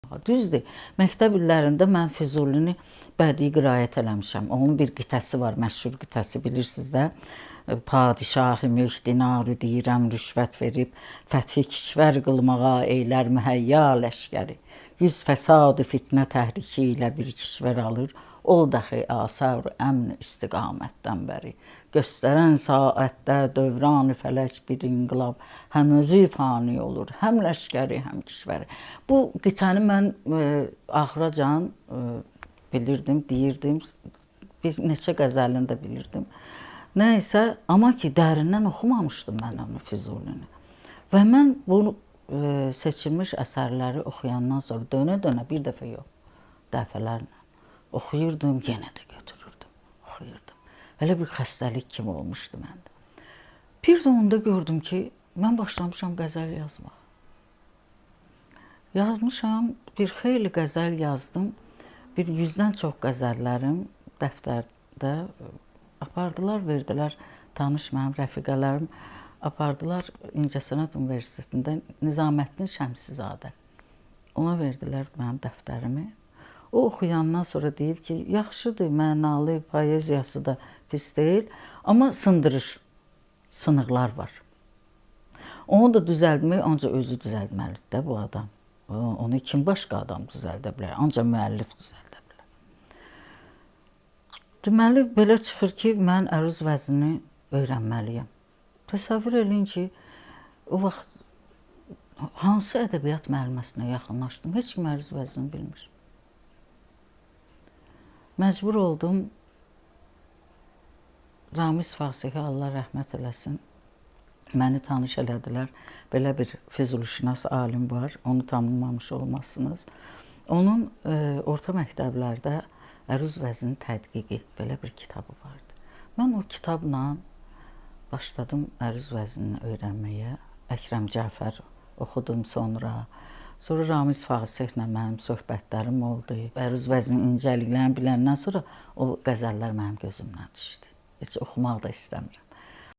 Düzdür, məktəb illərində mən Füzulini bədii qiraət eləmişəm. Onun bir qitəsi var, məşhur qitəsi bilirsiniz də. Padişahı mülk dinarı deyirəm, rüşvət verib, fəthi kişvər qılmağa eylər mühəyya ləşkəri. Yüz fəsadı fitnə təhriki ilə bir kişvər alır, ol dəxi asar əmn istiqamətdən bəri. Göstərən saətdə dövran-ı fələk bir inqilab, həm özü fani olur, həm ləşkəri, həm kişvəri. Bu qitəni mən axıracan bilirdim, deyirdim, bir neçə qəzəlini də bilirdim. Nəysə, amma ki, dərindən oxumamışdım mən onu Füzulini. Və mən bunu seçilmiş əsərləri oxuyandan sonra dönə-dönə bir dəfə yox, dəfələrlə oxuyurdum, yenə də götürürdüm, oxuyurdum. Elə bir xəstəlik kimi olmuşdu məndə. Bir də onda gördüm ki, mən başlamışam qəzəl yazmağa. Yazmışam, bir xeyli qəzəl yazdım. Bir 100-dən çox qəzəllərim dəftərdə apardılar, verdilər tanış mənim rəfiqələrim. Apardılar İncəsənət Universitetində Nizaməddin Şəmsizadə. Ona verdilər mənim dəftərimi. O oxuyandan sonra deyib ki, yaxşıdır, mənalı, poeziyası da pis deyil, amma sındırır, sınıqlar var. Onu da düzəltmək ancaq özü düzəltməlidir də bu adam. Onu kim başqa adam düzəldə bilər, ancaq müəllif düzəldə bilər. Deməli, belə çıxır ki, mən əruz vəznini öyrənməliyəm. Təsəvvür eləyin ki, o vaxt hansı ədəbiyyat müəlliməsinə yaxınlaşdım, heç kim əruz vəznini bilmir. Məcbur oldum, Ramiz Fasihi, Allah rəhmət eləsin, məni tanış elədilər. Belə bir Füzulişünas alim var, onu tanımamış olmazsınız. Onun orta məktəblərdə əruz vəzninin tədqiqi, belə bir kitabı vardı. Mən o kitabla başladım əruz vəznini öyrənməyə. Əkrəm Cəfər oxudum sonra. Sonra Ramiz Fasihlə mənim söhbətlərim oldu. Əruz vəzninin incəliklərini biləndən sonra o qəzəllər mənim gözümdən düşdü. Heç oxumaq da istəmirəm.